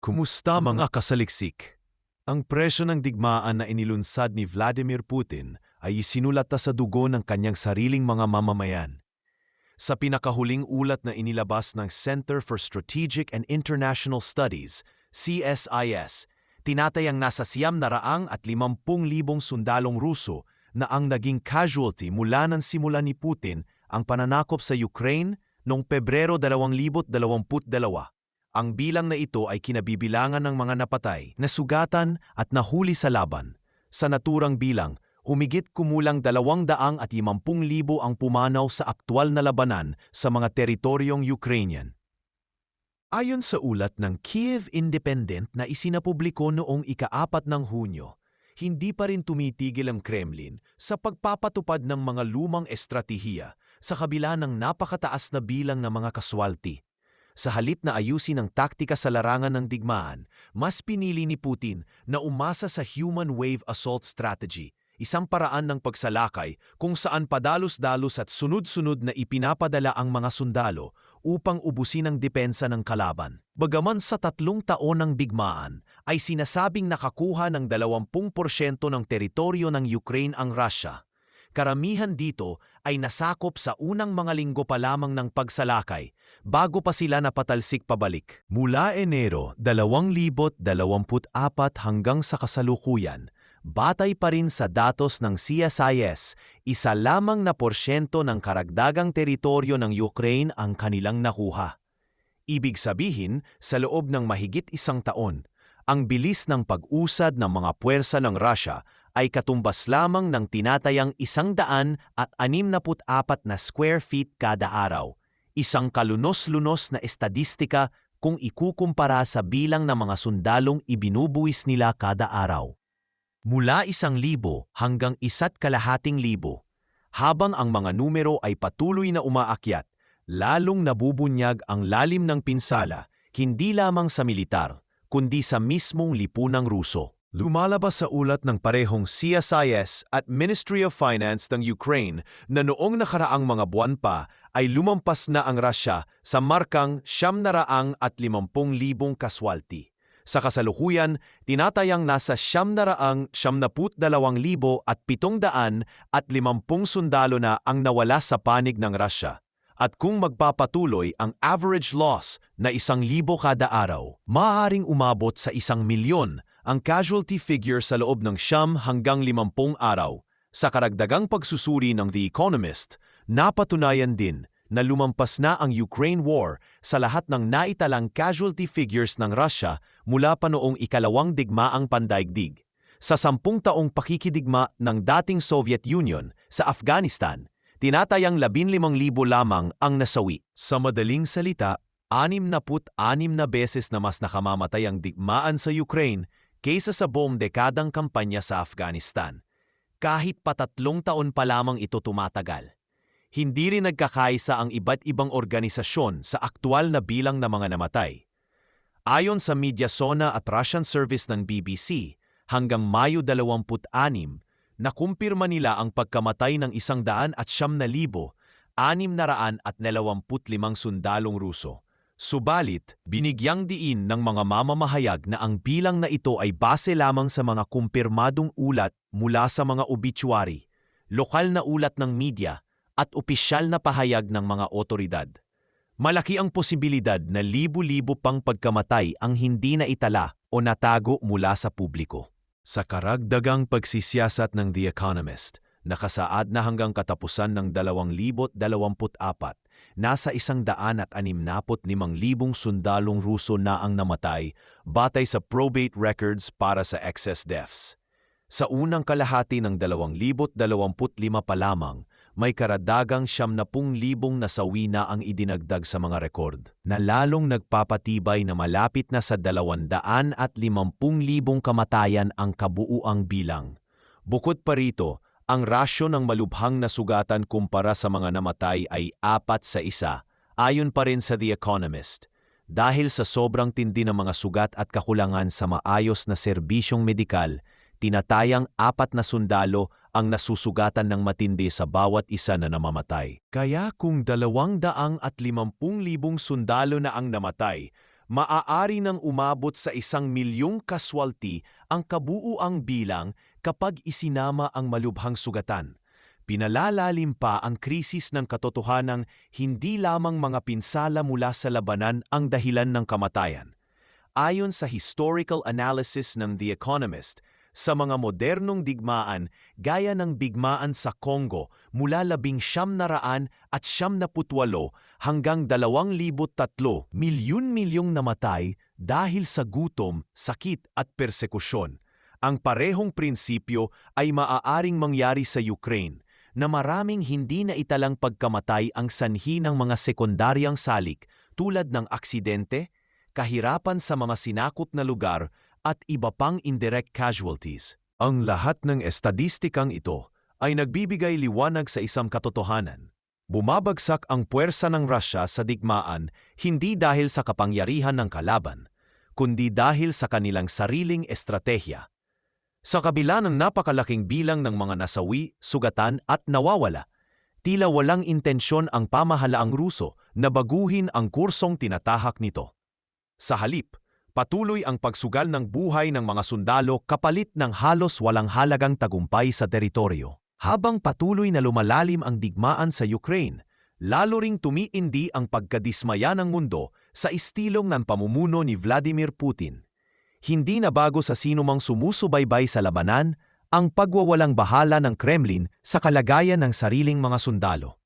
Kumusta mga kasaliksik? Ang presyo ng digmaan na inilunsad ni Vladimir Putin ay isinulat na sa dugo ng kanyang sariling mga mamamayan. Sa pinakahuling ulat na inilabas ng Center for Strategic and International Studies, CSIS, tinatayang nasa 750,000 sundalong Ruso na ang naging casualty mula nang simula ni Putin ang pananakop sa Ukraine noong Pebrero 2022. Ang bilang na ito ay kinabibilangan ng mga napatay, nasugatan at nahuli sa laban. Sa naturang bilang, humigit kumulang 250,000 ang pumanaw sa aktwal na labanan sa mga teritoryong Ukrainian. Ayon sa ulat ng Kyiv Independent na isinapubliko noong ika-4 ng Hunyo, hindi pa rin tumitigil ang Kremlin sa pagpapatupad ng mga lumang estratehiya sa kabila ng napakataas na bilang ng mga kaswalti. Sa halip na ayusin ang taktika sa larangan ng digmaan, mas pinili ni Putin na umasa sa human wave assault strategy, isang paraan ng pagsalakay kung saan padalos-dalos at sunod-sunod na ipinapadala ang mga sundalo upang ubusin ang depensa ng kalaban. Bagaman sa 3 taon ng digmaan, ay sinasabing nakakuha ng 20% ng teritoryo ng Ukraine ang Russia. Karamihan dito ay nasakop sa unang mga linggo pa lamang ng pagsalakay bago pa sila napatalsik pabalik. Mula Enero 2024 hanggang sa kasalukuyan, batay pa rin sa datos ng CSIS, 1 lamang na porsyento ng karagdagang teritoryo ng Ukraine ang kanilang nakuha. Ibig sabihin, sa loob ng mahigit 1 taon, ang bilis ng pag-usad ng mga puwersa ng Russia ay katumbas lamang ng tinatayang 164 na square feet kada araw, isang kalunos-lunos na estadistika kung ikukumpara sa bilang ng mga sundalong ibinubuwis nila kada araw. Mula 1,000 hanggang 1,200,000, habang ang mga numero ay patuloy na umaakyat, lalong nabubunyag ang lalim ng pinsala, hindi lamang sa militar, kundi sa mismong lipunang Ruso. Lumalabas sa ulat ng parehong CSIS at Ministry of Finance ng Ukraine na noong nakaraang mga buwan pa ay lumampas na ang Russia sa markang 750,000 kaswalti. Sa kasalukuyan, tinatayang nasa 772,750 sundalo na ang nawala sa panig ng Russia. At kung magpapatuloy ang average loss na 1,000 kada araw, maaaring umabot sa 1,000,000 ang casualty figure sa loob ng 9 hanggang 50 araw. Sa karagdagang pagsusuri ng The Economist, napatunayan din na lumampas na ang Ukraine War sa lahat ng naitalang casualty figures ng Russia mula pa noong ikalawang digmaang pandaigdig. Sa 10 taong pakikidigma ng dating Soviet Union sa Afghanistan, tinatayang 15,000 lamang ang nasawi. Sa madaling salita, 66 na beses na mas nakamamatay ang digmaan sa Ukraine kaysa sa buong dekadang kampanya sa Afghanistan. Kahit pa 3 taon pa lamang ito tumatagal. Hindi rin nagkakaisa ang iba't ibang organisasyon sa aktwal na bilang ng mga namatay. Ayon sa Mediasona at Russian service ng BBC, hanggang Mayo 26, nakumpirma nila ang pagkamatay ng 109,625 sundalong Ruso. Subalit, binigyang diin ng mga mamamahayag na ang bilang na ito ay base lamang sa mga kumpirmadong ulat mula sa mga obituary, lokal na ulat ng media, at opisyal na pahayag ng mga otoridad. Malaki ang posibilidad na libu-libo pang pagkamatay ang hindi na itala o natago mula sa publiko. Sa karagdagang pagsisiyasat ng The Economist, nakasaad na hanggang katapusan ng 2024, nasa 165,000 sundalong Ruso na ang namatay batay sa probate records para sa excess deaths. Sa unang kalahati ng 2025 pa lamang, may karadagang 70,000 nasawi na ang idinagdag sa mga rekord, na lalong nagpapatibay na malapit na sa 250,000 kamatayan ang kabuuang bilang. Bukod pa rito, ang rasyo ng malubhang na sugatan kumpara sa mga namatay ay 4-1, ayon pa rin sa The Economist. Dahil sa sobrang tindi ng mga sugat at kakulangan sa maayos na serbisyong medikal, tinatayang 4 na sundalo ang nasusugatan ng matindi sa bawat isa na namamatay. Kaya kung 250,000 sundalo na ang namatay, Maaari nang umabot sa 1 milyong kaswalti ang kabuuang bilang kapag isinama ang malubhang sugatan. Pinalalalim pa ang krisis ng katotohanang hindi lamang mga pinsala mula sa labanan ang dahilan ng kamatayan. Ayon sa historical analysis ng The Economist, sa mga modernong digmaan gaya ng digmaan sa Congo mula 1978 hanggang 2003, milyon-milyong namatay dahil sa gutom, sakit at persekusyon. Ang parehong prinsipyo ay maaaring mangyari sa Ukraine, na maraming hindi na italang pagkamatay ang sanhi ng mga sekundaryang salik tulad ng aksidente, kahirapan sa mga sinakop na lugar at iba pang indirect casualties. Ang lahat ng estadistikang ito ay nagbibigay liwanag sa isang katotohanan. Bumabagsak ang puwersa ng Russia sa digmaan hindi dahil sa kapangyarihan ng kalaban, kundi dahil sa kanilang sariling estratehiya. Sa kabila ng napakalaking bilang ng mga nasawi, sugatan at nawawala, tila walang intensyon ang pamahalaang Ruso na baguhin ang kursong tinatahak nito. Sa halip, patuloy ang pagsugal ng buhay ng mga sundalo kapalit ng halos walang halagang tagumpay sa teritoryo. Habang patuloy na lumalalim ang digmaan sa Ukraine, lalo ring tumiindi ang pagkadismaya ng mundo sa istilong ng pamumuno ni Vladimir Putin. Hindi na bago sa sinumang sumusubaybay sa labanan ang pagwawalang bahala ng Kremlin sa kalagayan ng sariling mga sundalo.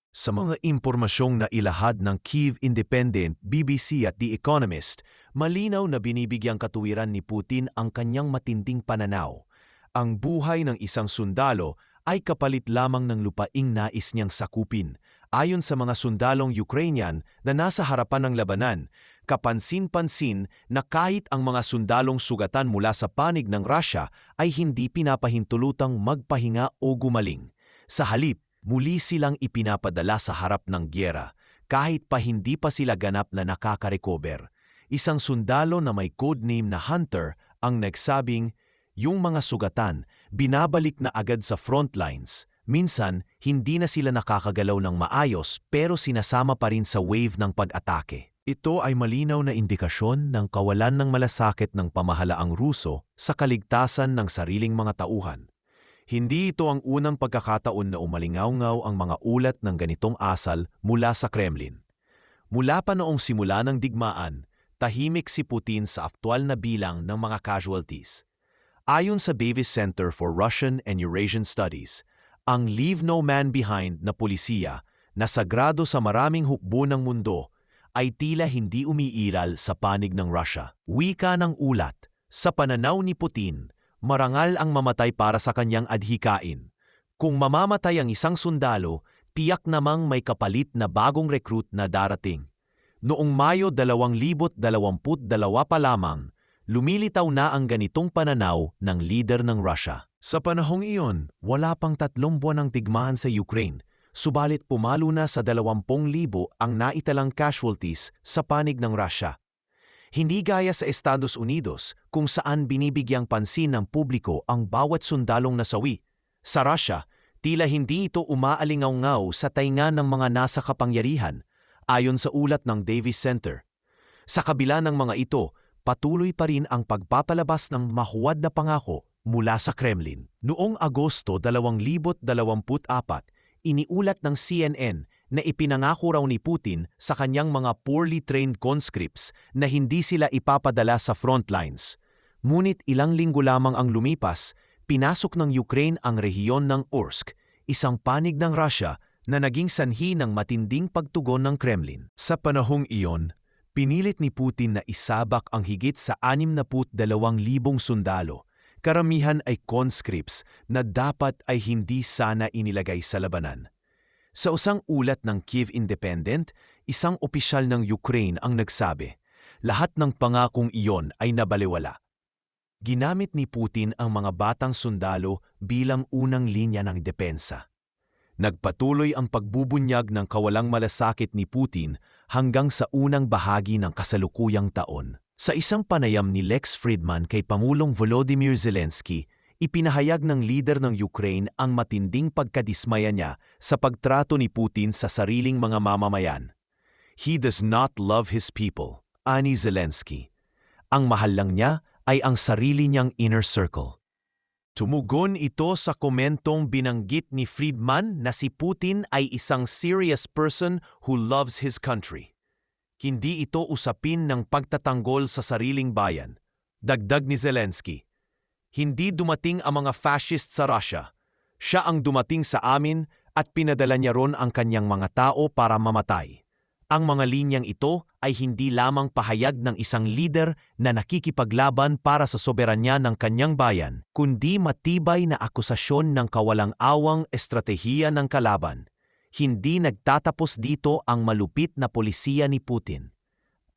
Sa mga impormasyong na ilahad ng Kyiv Independent, BBC at The Economist, malinaw na binibigyang katuwiran ni Putin ang kanyang matinding pananaw. Ang buhay ng isang sundalo ay kapalit lamang ng lupaing nais niyang sakupin. Ayon sa mga sundalong Ukrainian na nasa harapan ng labanan, kapansin-pansin na kahit ang mga sundalong sugatan mula sa panig ng Russia ay hindi pinapahintulutang magpahinga o gumaling. Sa halip, muli silang ipinapadala sa harap ng gyera kahit pa hindi pa sila ganap na nakaka-recover. Isang sundalo na may codename na Hunter ang nagsabing, yung mga sugatan binabalik na agad sa front lines. Minsan, hindi na sila nakakagalaw ng maayos pero sinasama pa rin sa wave ng pag-atake. Ito ay malinaw na indikasyon ng kawalan ng malasakit ng pamahalaang Ruso sa kaligtasan ng sariling mga tauhan. Hindi ito ang unang pagkakataon na umalingaw-ngaw ang mga ulat ng ganitong asal mula sa Kremlin. Mula pa noong simula ng digmaan, tahimik si Putin sa aktwal na bilang ng mga casualties. Ayon sa Davis Center for Russian and Eurasian Studies, ang Leave No Man Behind na pulisiya na sagrado sa maraming hukbo ng mundo ay tila hindi umiiral sa panig ng Russia. Wika ng ulat, sa pananaw ni Putin, marangal ang mamatay para sa kanyang adhikain. Kung mamamatay ang isang sundalo, tiyak namang may kapalit na bagong recruit na darating. Noong Mayo 2022 pa lamang, lumilitaw na ang ganitong pananaw ng leader ng Russia. Sa panahong iyon, wala pang 3 buwan ang digmaan sa Ukraine, subalit pumalo na sa 20,000 ang naitalang casualties sa panig ng Russia. Hindi gaya sa Estados Unidos kung saan binibigyang pansin ng publiko ang bawat sundalong nasawi. Sa Russia, tila hindi ito umaalingaw-ngaw sa tainga ng mga nasa kapangyarihan, ayon sa ulat ng Davis Center. Sa kabila ng mga ito, patuloy pa rin ang pagpapalabas ng mahuwad na pangako mula sa Kremlin. Noong Agosto 2024, iniulat ng CNN na ipinangako raw ni Putin sa kanyang mga poorly trained conscripts na hindi sila ipapadala sa front lines. Ngunit ilang linggo lamang ang lumipas, pinasok ng Ukraine ang rehiyon ng Orsk, isang panig ng Russia na naging sanhi ng matinding pagtugon ng Kremlin. Sa panahong iyon, pinilit ni Putin na isabak ang higit sa 62,000 sundalo. Karamihan ay conscripts na dapat ay hindi sana inilagay sa labanan. Sa isang ulat ng Kyiv Independent, isang opisyal ng Ukraine ang nagsabi, lahat ng pangakong iyon ay nabalewala. Ginamit ni Putin ang mga batang sundalo bilang unang linya ng depensa. Nagpatuloy ang pagbubunyag ng kawalang malasakit ni Putin hanggang sa unang bahagi ng kasalukuyang taon. Sa isang panayam ni Lex Fridman kay Pangulong Volodymyr Zelensky, ipinahayag ng leader ng Ukraine ang matinding pagkadismaya niya sa pagtrato ni Putin sa sariling mga mamamayan. He does not love his people. ani Zelensky. Ang mahal lang niya ay ang sarili niyang inner circle. Tumugon ito sa komentong binanggit ni Friedman na si Putin ay isang serious person who loves his country. Hindi ito usapin ng pagtatanggol sa sariling bayan. Dagdag ni Zelensky, hindi dumating ang mga fascist sa Russia. Siya ang dumating sa amin at pinadala niya ron ang kanyang mga tao para mamatay. Ang mga linyang ito ay hindi lamang pahayag ng isang lider na nakikipaglaban para sa soberanya ng kanyang bayan, kundi matibay na akusasyon ng kawalang-awang estratehiya ng kalaban. Hindi nagtatapos dito ang malupit na polisiya ni Putin.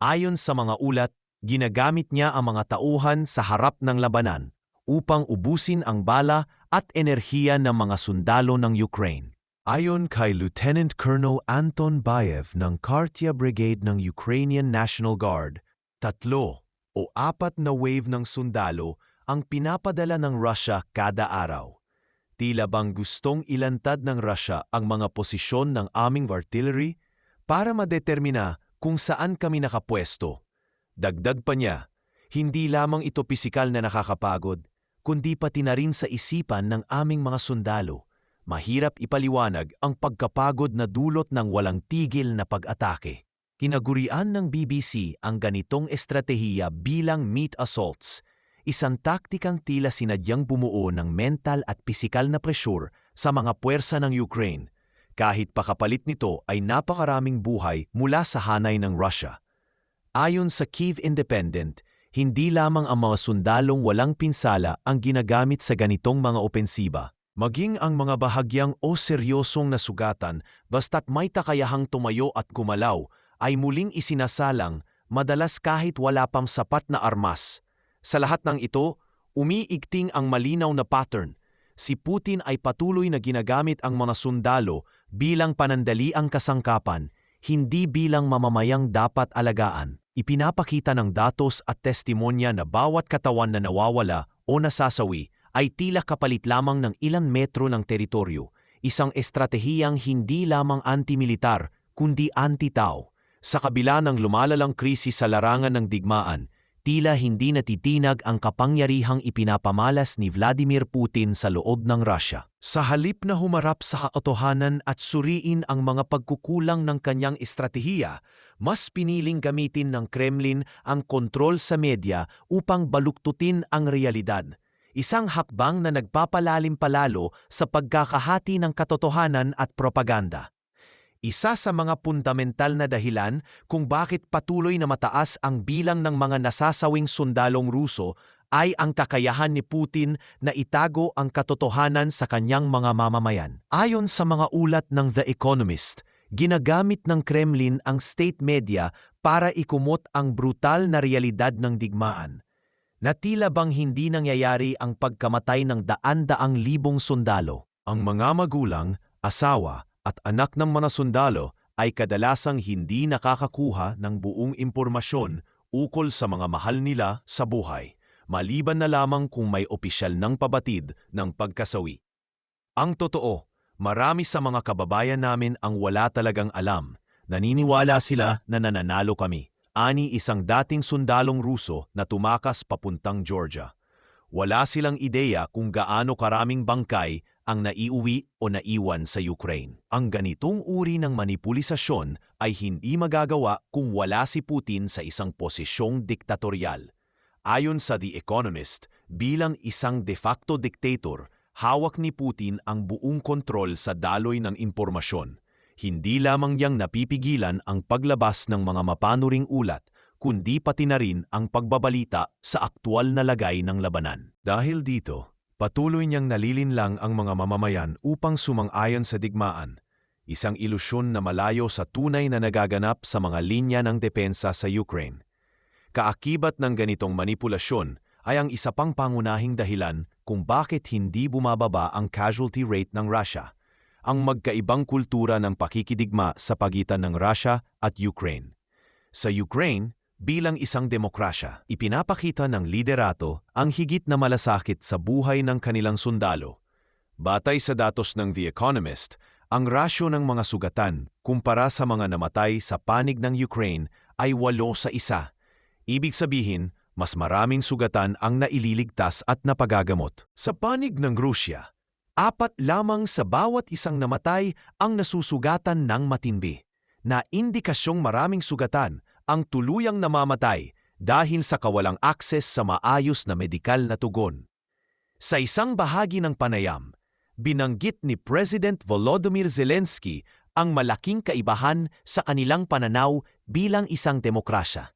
Ayon sa mga ulat, ginagamit niya ang mga tauhan sa harap ng labanan upang ubusin ang bala at enerhiya ng mga sundalo ng Ukraine. Ayon kay Lieutenant Colonel Anton Bayev ng Kartya Brigade ng Ukrainian National Guard, 3 o 4 na wave ng sundalo ang pinapadala ng Russia kada araw. Tila bang gustong ilantad ng Russia ang mga posisyon ng aming artillery para madetermina kung saan kami nakapwesto. Dagdag pa niya, hindi lamang ito pisikal na nakakapagod, kundi pati na rin sa isipan ng aming mga sundalo. Mahirap ipaliwanag ang pagkapagod na dulot ng walang tigil na pag-atake. Kinagurian ng BBC ang ganitong estratehiya bilang meat assaults, isang taktikang tila sinadyang bumuo ng mental at pisikal na pressure sa mga puwersa ng Ukraine, kahit pakapalit nito ay napakaraming buhay mula sa hanay ng Russia. Ayon sa Kyiv Independent, hindi lamang ang mga sundalong walang pinsala ang ginagamit sa ganitong mga opensiba. Maging ang mga bahagyang o seryosong nasugatan basta't may kakayahang tumayo at gumalaw ay muling isinasalang, madalas kahit wala pang sapat na armas. Sa lahat ng ito, umiigting ang malinaw na pattern. Si Putin ay patuloy na ginagamit ang mga sundalo bilang panandaliang kasangkapan, hindi bilang mamamayang dapat alagaan. Ipinapakita ng datos at testimonya na bawat katawan na nawawala o nasasawi ay tila kapalit lamang ng ilang metro ng teritoryo, isang estratehiyang hindi lamang anti-militar kundi anti-tao. Sa kabila ng lumalalang krisis sa larangan ng digmaan, tila hindi natitinag ang kapangyarihang ipinapamalas ni Vladimir Putin sa loob ng Russia. Sa halip na humarap sa katotohanan at suriin ang mga pagkukulang ng kanyang estratehiya, mas piniling gamitin ng Kremlin ang kontrol sa media upang baluktutin ang realidad. Isang hakbang na nagpapalalim palalo sa pagkakahati ng katotohanan at propaganda. Isa sa mga fundamental na dahilan kung bakit patuloy na mataas ang bilang ng mga nasasawing sundalong Ruso ay ang kakayahan ni Putin na itago ang katotohanan sa kanyang mga mamamayan. Ayon sa mga ulat ng The Economist, ginagamit ng Kremlin ang state media para ikumot ang brutal na realidad ng digmaan, na tila bang hindi nangyayari ang pagkamatay ng daan-daang libong sundalo. Ang mga magulang, asawa at anak ng mga sundalo ay kadalasang hindi nakakakuha ng buong impormasyon ukol sa mga mahal nila sa buhay, maliban na lamang kung may opisyal ng pabatid ng pagkasawi. Ang totoo, marami sa mga kababayan namin ang wala talagang alam. Naniniwala sila na nananalo kami. Ani isang dating sundalong Ruso na tumakas papuntang Georgia. Wala silang ideya kung gaano karaming bangkay ang naiuwi o naiwan sa Ukraine. Ang ganitong uri ng manipulisasyon ay hindi magagawa kung wala si Putin sa isang posisyong diktatorial. Ayon sa The Economist, bilang isang de facto dictator, hawak ni Putin ang buong kontrol sa daloy ng impormasyon. Hindi lamang niyang napipigilan ang paglabas ng mga mapanuring ulat, kundi pati na rin ang pagbabalita sa aktwal na lagay ng labanan. Dahil dito, patuloy niyang nalilinlang ang mga mamamayan upang sumang-ayon sa digmaan, isang ilusyon na malayo sa tunay na nagaganap sa mga linya ng depensa sa Ukraine. Kaakibat ng ganitong manipulasyon ay ang isa pang pangunahing dahilan kung bakit hindi bumababa ang casualty rate ng Russia, ang magkaibang kultura ng pakikidigma sa pagitan ng Russia at Ukraine. Sa Ukraine, bilang isang demokrasya, ipinapakita ng liderato ang higit na malasakit sa buhay ng kanilang sundalo. Batay sa datos ng The Economist, ang rasyo ng mga sugatan kumpara sa mga namatay sa panig ng Ukraine ay 8-1, Ibig sabihin, mas maraming sugatan ang naililigtas at napagagamot. Sa panig ng Rusya, 4 lamang sa bawat isang namatay ang nasusugatan ng matindi, na indikasyong maraming sugatan ang tuluyang namamatay dahil sa kawalang akses sa maayos na medikal na tugon. Sa isang bahagi ng panayam, binanggit ni President Volodymyr Zelensky ang malaking kaibahan sa kanilang pananaw bilang isang demokrasya.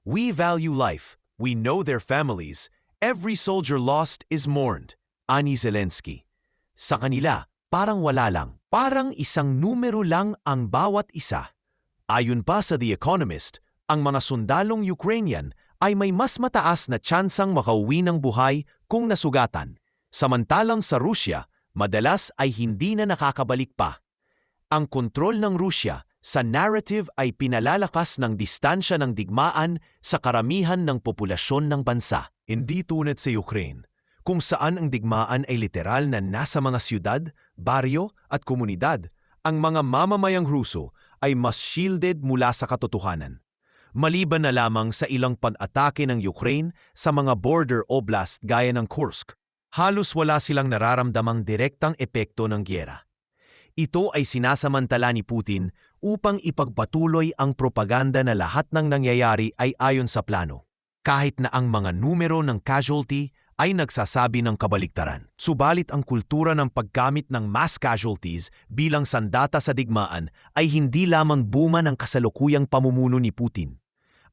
"We value life. We know their families. Every soldier lost is mourned," ani Zelensky. Sa kanila, parang wala lang. Parang isang numero lang ang bawat isa. Ayon pa sa The Economist, ang mga sundalong Ukrainian ay may mas mataas na tsansang makauwi ng buhay kung nasugatan. Samantalang sa Rusya, madalas ay hindi na nakakabalik pa. Ang kontrol ng Rusya sa narrative ay pinalalakas ng distansya ng digmaan sa karamihan ng populasyon ng bansa. Hindi tulad sa Ukraine, kung saan ang digmaan ay literal na nasa mga siyudad, baryo at komunidad. Ang mga mamamayang Ruso ay mas shielded mula sa katotohanan. Maliban na lamang sa ilang pag-atake ng Ukraine sa mga border oblast gaya ng Kursk, halos wala silang nararamdamang direktang epekto ng gyera. Ito ay sinasamantala ni Putin upang ipagpatuloy ang propaganda na lahat ng nangyayari ay ayon sa plano, kahit na ang mga numero ng casualty ay nagsasabi ng kabaliktaran. Subalit ang kultura ng paggamit ng mass casualties bilang sandata sa digmaan ay hindi lamang buma ng kasalukuyang pamumuno ni Putin.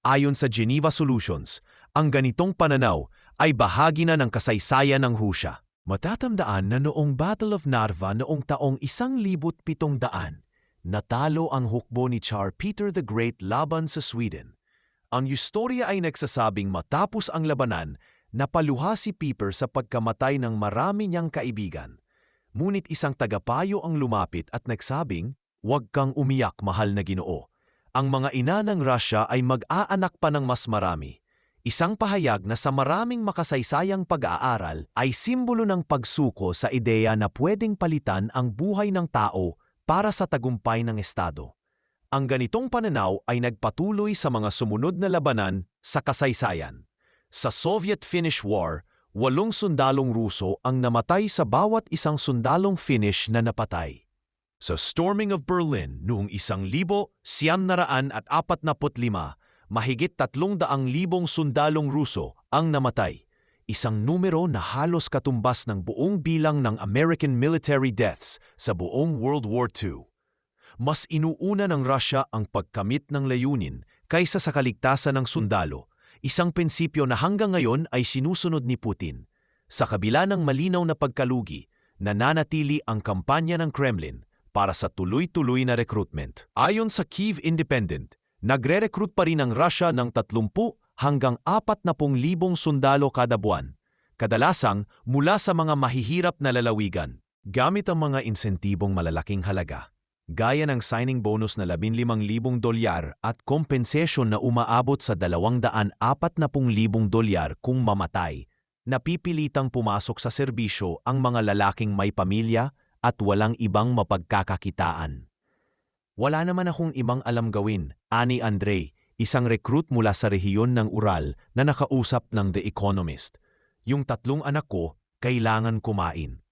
Ayon sa Geneva Solutions, ang ganitong pananaw ay bahagi na ng kasaysayan ng Rusya. Matatandaan na noong Battle of Narva noong taong 1700, natalo ang hukbo ni Tsar Peter the Great laban sa Sweden. Ang istorya ay nagsasabing matapos ang labanan, napaluha si Piper sa pagkamatay ng marami niyang kaibigan. Ngunit isang tagapayo ang lumapit at nagsabing, "Huwag kang umiyak, mahal na Ginoo. Ang mga ina ng Russia ay mag-aanak pa ng mas marami." Isang pahayag na sa maraming makasaysayang pag-aaral ay simbolo ng pagsuko sa ideya na pwedeng palitan ang buhay ng tao para sa tagumpay ng Estado. Ang ganitong pananaw ay nagpatuloy sa mga sumunod na labanan sa kasaysayan. Sa Soviet-Finnish War, 8 sundalong Ruso ang namatay sa bawat isang sundalong Finnish na napatay. Sa Storming of Berlin noong 1945, mahigit 300,000 sundalong Ruso ang namatay, isang numero na halos katumbas ng buong bilang ng American military deaths sa buong World War II. Mas inuuna ng Russia ang pagkamit ng layunin kaysa sa kaligtasan ng sundalo, isang prinsipyo na hanggang ngayon ay sinusunod ni Putin. Sa kabila ng malinaw na pagkalugi, nananatili ang kampanya ng Kremlin para sa tuloy-tuloy na recruitment. Ayon sa Kyiv Independent, nagre-recruit pa rin ang Russia ng 30 hanggang 40,000 sundalo kada buwan, kadalasang mula sa mga mahihirap na lalawigan, gamit ang mga insentibong malalaking halaga, gaya ng signing bonus na $15,000 at compensation na umaabot sa $240,000 kung mamatay. Napipilitang pumasok sa serbisyo ang mga lalaking may pamilya at walang ibang mapagkakakitaan. "Wala naman akong ibang alam gawin," ani Andrei, isang recruit mula sa rehiyon ng Ural na nakausap ng The Economist. "Yung 3 anak ko, kailangan kumain.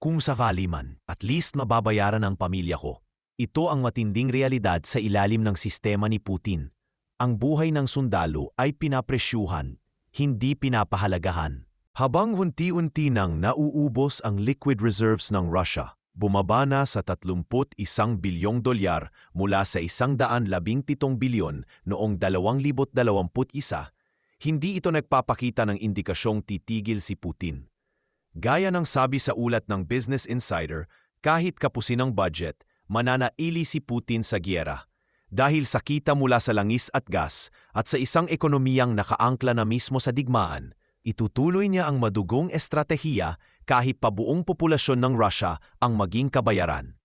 Kung sakali man, at least mababayaran ang pamilya ko." Ito ang matinding realidad sa ilalim ng sistema ni Putin. Ang buhay ng sundalo ay pinapresyuhan, hindi pinapahalagahan. Habang unti-unti nang nauubos ang liquid reserves ng Russia, bumaba na sa $31 bilyong mula sa $117 bilyon noong 2021, hindi ito nagpapakita ng indikasyong titigil si Putin. Gaya ng sabi sa ulat ng Business Insider, kahit kapusin ang budget, mananaili si Putin sa gyera. Dahil sa kita mula sa langis at gas at sa isang ekonomiyang nakaangkla na mismo sa digmaan, itutuloy niya ang madugong estratehiya kahit pa buong populasyon ng Russia ang maging kabayaran.